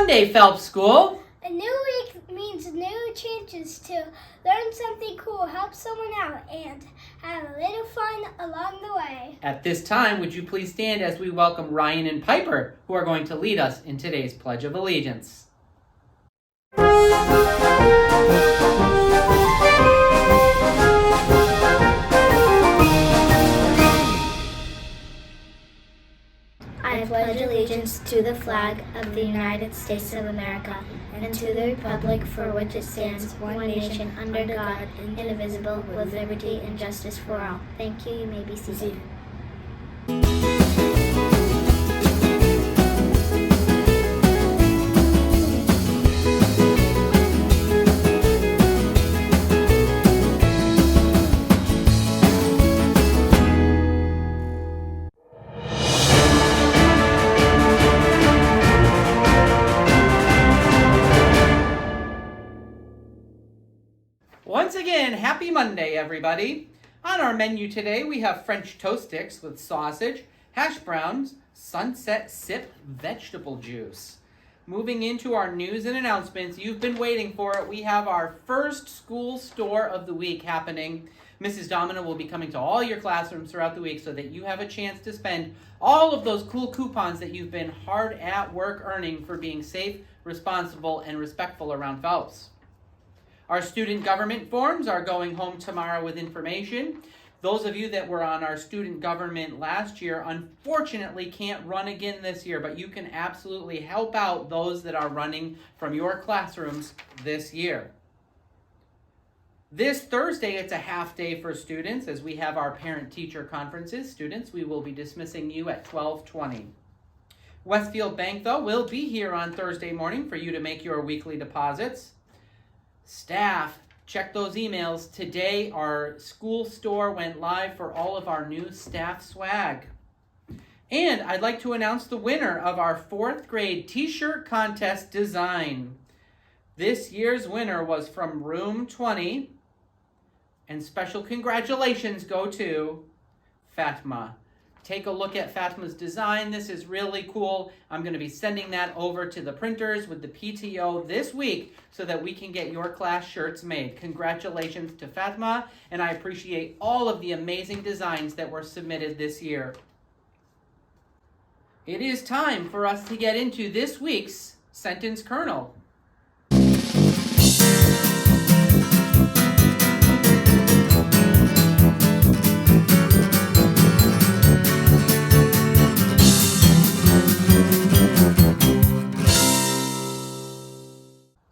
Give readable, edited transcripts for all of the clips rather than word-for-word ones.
Monday, Phelps School. A new week means new chances to learn something cool, help someone out, and have a little fun along the way. At this time, would you please stand as we welcome Ryan and Piper, who are going to lead us in today's Pledge of Allegiance. I pledge allegiance to the flag of the United States of America and to the republic for which it stands, one nation, under God, indivisible, with liberty and justice for all. Thank you. You may be seated. Once again, happy Monday, everybody. On our menu today, we have French toast sticks with sausage, hash browns, sunset sip vegetable juice. Moving into our news and announcements, you've been waiting for it. We have our first school store of the week happening. Mrs. Domina will be coming to all your classrooms throughout the week so that you have a chance to spend all of those cool coupons that you've been hard at work earning for being safe, responsible, and respectful around Phelps. Our student government forms are going home tomorrow with information. Those of you that were on our student government last year unfortunately can't run again this year, but you can absolutely help out those that are running from your classrooms this year. This Thursday, it's a half day for students as we have our parent-teacher conferences. Students, we will be dismissing you at 12:20. Westfield Bank, though, will be here on Thursday morning for you to make your weekly deposits. Staff, check those emails. Today, our school store went live for all of our new staff swag. And I'd like to announce the winner of our 4th grade t-shirt contest design. This year's winner was from Room 20. And special congratulations go to Fatma. Take a look at Fatma's design. This is really cool. I'm going to be sending that over to the printers with the PTO this week so that we can get your class shirts made. Congratulations to Fatma, and I appreciate all of the amazing designs that were submitted this year. It is time for us to get into this week's Sentence Kernel.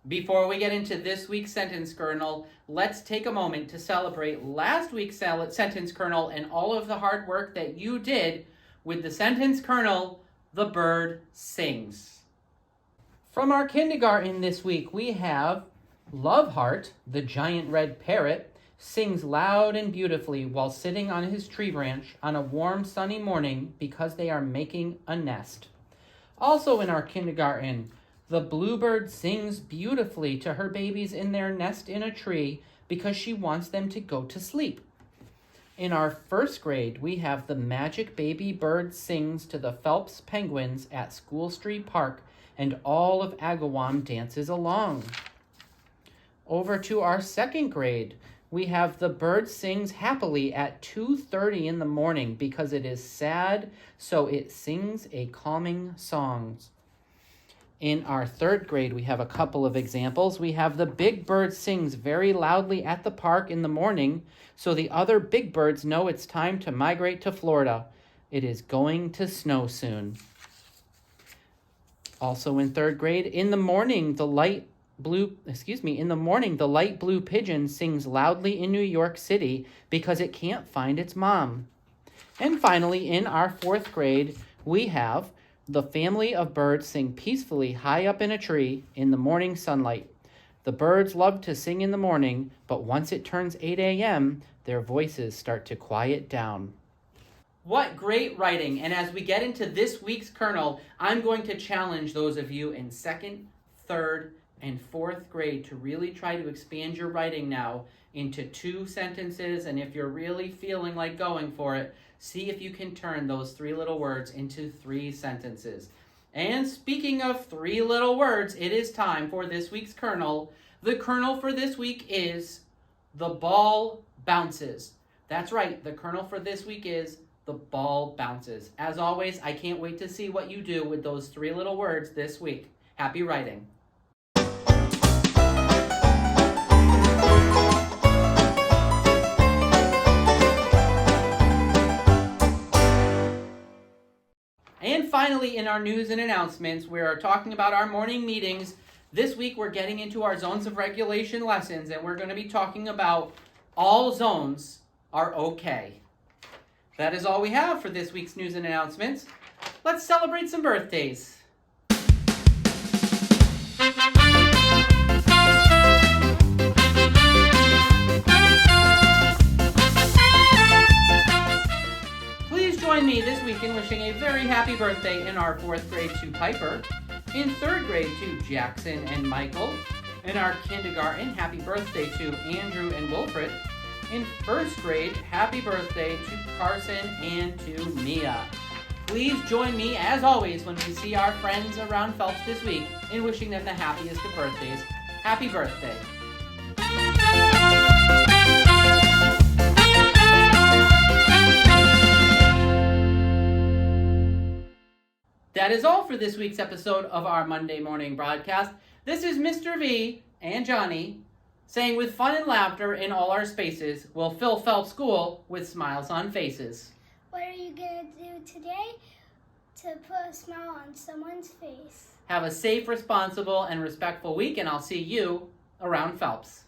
Before we get into this week's Sentence Kernel, let's take a moment to celebrate last week's Sentence Kernel and all of the hard work that you did with the Sentence Kernel, The Bird Sings. From our kindergarten this week, we have Loveheart, the giant red parrot, sings loud and beautifully while sitting on his tree branch on a warm sunny morning because they are making a nest. Also in our kindergarten, the bluebird sings beautifully to her babies in their nest in a tree because she wants them to go to sleep. In our 1st grade, we have the magic baby bird sings to the Phelps penguins at School Street Park, and all of Agawam dances along. Over to our 2nd grade, we have the bird sings happily at 2:30 in the morning because it is sad, so it sings a calming song. In our 3rd grade, we have a couple of examples. We have the big bird sings very loudly at the park in the morning, so the other big birds know it's time to migrate to Florida. It is going to snow soon. Also in 3rd grade, in the morning, the light blue pigeon sings loudly in New York City because it can't find its mom. And finally, in our 4th grade, we have the family of birds sing peacefully high up in a tree in the morning sunlight. The birds love to sing in the morning, but once it turns 8 a.m., their voices start to quiet down. What great writing! And as we get into this week's kernel, I'm going to challenge those of you in 2nd, 3rd, and 4th grade to really try to expand your writing now into 2 sentences. And if you're really feeling like going for it, see if you can turn those 3 little words into 3 sentences. And speaking of three little words, it is time for this week's kernel. The kernel for this week is the ball bounces. That's right, the kernel for this week is the ball bounces. As always, I can't wait to see what you do with those three little words this week. Happy writing. And finally, in our news and announcements, we are talking about our morning meetings. This week, we're getting into our zones of regulation lessons, and we're going to be talking about all zones are okay. That is all we have for this week's news and announcements. Let's celebrate some birthdays. Please join me this week in wishing a very happy birthday in our 4th grade to Piper, in 3rd grade to Jackson and Michael, in our kindergarten, happy birthday to Andrew and Wilfred, in 1st grade, happy birthday to Carson and to Mia. Please join me, as always, when we see our friends around Phelps this week in wishing them the happiest of birthdays. Happy birthday. That is all for this week's episode of our Monday morning broadcast. This is Mr. V and Johnny saying, with fun and laughter in all our spaces, we'll fill Phelps School with smiles on faces. What are you going to do today to put a smile on someone's face? Have a safe, responsible, and respectful week, and I'll see you around Phelps.